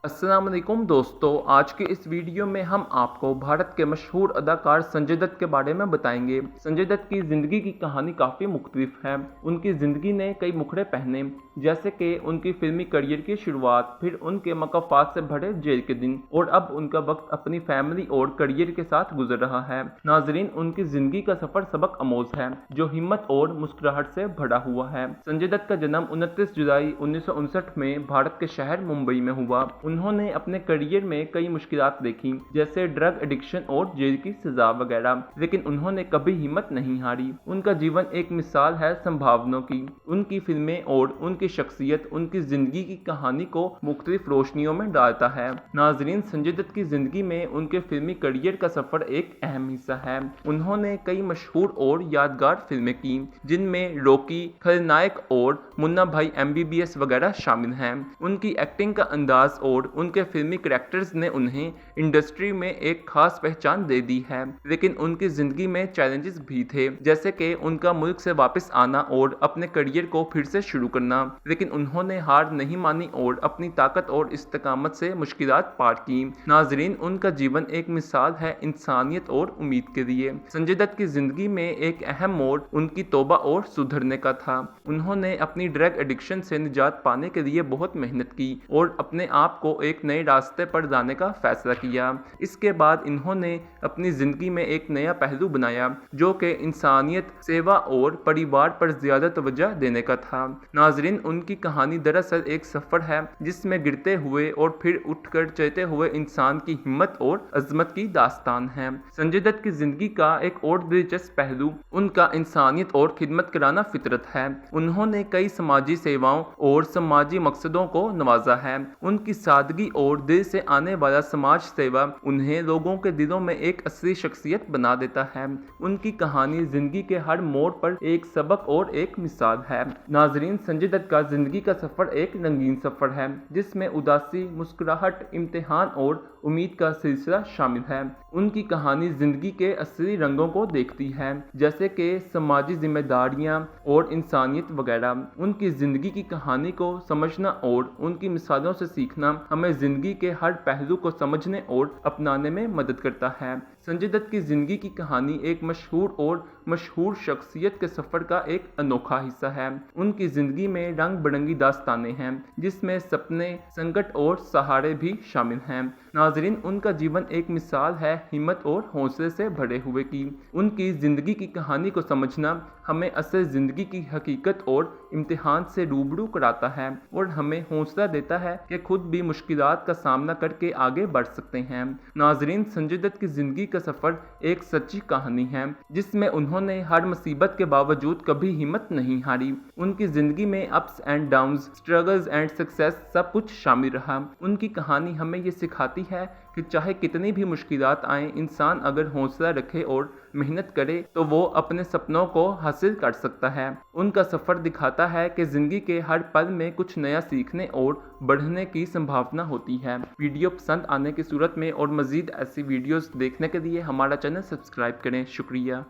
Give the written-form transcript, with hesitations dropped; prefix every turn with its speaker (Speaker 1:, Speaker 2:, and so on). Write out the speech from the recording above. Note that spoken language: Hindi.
Speaker 1: अस्सलाम वालेकुम दोस्तों, आज के इस वीडियो में हम आपको भारत के मशहूर अदाकार संजय दत्त के बारे में बताएंगे। संजय दत्त की ज़िंदगी की कहानी काफ़ी मुख्तलिफ है। उनकी ज़िंदगी ने कई मुखड़े पहने, जैसे कि उनकी फिल्मी करियर की शुरुआत, फिर उनके मकफ़ात से भरे जेल के दिन और अब उनका वक्त अपनी फैमिली और करियर के साथ गुजर रहा है। नाजरीन, उनकी ज़िंदगी का सफ़र सबक आमोज़ है, जो हिम्मत और मुस्कुराहट से भरा हुआ है। संजय दत्त का जन्म 29 जुलाई 1959 में भारत के शहर मुंबई में हुआ। उन्होंने अपने करियर में कई मुश्किलात देखी, जैसे ड्रग एडिक्शन और जेल की सजा वगैरह, लेकिन उन्होंने कभी हिम्मत नहीं हारी। उनका जीवन एक मिसाल है संभावनाओं की। उनकी फिल्में और उनकी शख्सियत उनकी जिंदगी की कहानी को मुख्तलिफ रोशनियों में डालता है। नाजरीन, संजय दत्त की जिंदगी में उनके फिल्मी करियर का सफर एक अहम हिस्सा है। उन्होंने कई मशहूर और यादगार फिल्में की, जिनमें रॉकी, खलनायक और मुन्ना भाई MBBS वगैरह शामिल हैं। उनकी एक्टिंग का अंदाज और उनके फिल्मी कैरेक्टर्स ने उन्हें इंडस्ट्री में एक खास पहचान दे दी है। लेकिन उनकी जिंदगी में चैलेंजेस भी थे, जैसे कि उनका मुल्क से वापस आना और अपने करियर को फिर से शुरू करना। लेकिन उन्होंने हार नहीं मानी और अपनी ताकत और इस्तेकामत से मुश्किलात पार की। नाजरीन, उनका जीवन एक मिसाल है इंसानियत और उम्मीद के लिए। संजय दत्त की जिंदगी में एक अहम मोड़ उनकी तौबा और सुधरने का था। उन्होंने अपनी ड्रग एडिक्शन से निजात पाने के लिए बहुत मेहनत की और अपने आप को एक नए रास्ते पर जाने का फैसला किया। इसके बाद इन्होंने अपनी जिंदगी में एक नया पहलू बनाया, जो कि इंसानियत, सेवा और परिवार पर ज्यादा तवज्जो देने का था। नाजरीन, उनकी कहानी दरअसल एक सफर है, जिसमें गिरते हुए और फिर उठकर चलते हुए इंसान की हिम्मत और अजमत की दास्तान है। संजय दत्त की जिंदगी का एक और दिलचस्प पहलू उनका इंसानियत और खिदमत कराना फितरत है। उन्होंने कई समाजी सेवाओं और समाजी मकसदों को नवाजा है। उनकी सादगी और दिल से आने वाला समाज सेवा उन्हें लोगों के दिलों में एक असली शख्सियत बना देता है। उनकी कहानी जिंदगी के हर मोड़ पर एक सबक और एक मिसाल है। नाजरीन, संजय दत्त का जिंदगी का सफर एक रंगीन सफर है, जिसमें उदासी, मुस्कुराहट, इम्तिहान और उम्मीद का सिलसिला शामिल है। उनकी कहानी जिंदगी के असली रंगों को देखती है, जैसे कि समाजी जिम्मेदारियां और इंसानियत वगैरह। उनकी जिंदगी की कहानी को समझना और उनकी मिसालों से सीखना हमें जिंदगी के हर पहलू को समझने और अपनाने में मदद करता है। संजय दत्त की जिंदगी की कहानी एक मशहूर शख्सियत के सफर का एक अनोखा हिस्सा है। उनकी जिंदगी में रंग बिरंगी दास्तानें हैं, जिसमें सपने, संकट और सहारे भी शामिल हैं। नाजरीन, उनका जीवन एक मिसाल है हिम्मत और हौसले से भरे हुए की। उनकी जिंदगी की कहानी को समझना हमें असल जिंदगी की हकीकत और इम्तिहान से रूबरू कराता है और हमें हौसला देता है कि खुद भी मुश्किलात का सामना करके आगे बढ़ सकते हैं। नाजरीन, संजय दत्त की जिंदगी का सफर एक सच्ची कहानी है, जिसमें उन्होंने हर मुसीबत के बावजूद कभी हिम्मत नहीं हारी। उनकी जिंदगी में ups and downs, struggles and success सब कुछ शामिल रहा। उनकी कहानी हमें ये सिखाती है कि चाहे कितनी भी मुश्किलात आए, इंसान अगर हौसला रखे और मेहनत करे तो वो अपने सपनों को हासिल कर सकता है। उनका सफर दिखाता है कि जिंदगी के हर पल में कुछ नया सीखने और बढ़ने की संभावना होती है। वीडियो पसंद आने की सूरत में और मजीद ऐसी वीडियोस देखने के लिए हमारा चैनल सब्सक्राइब करें। शुक्रिया।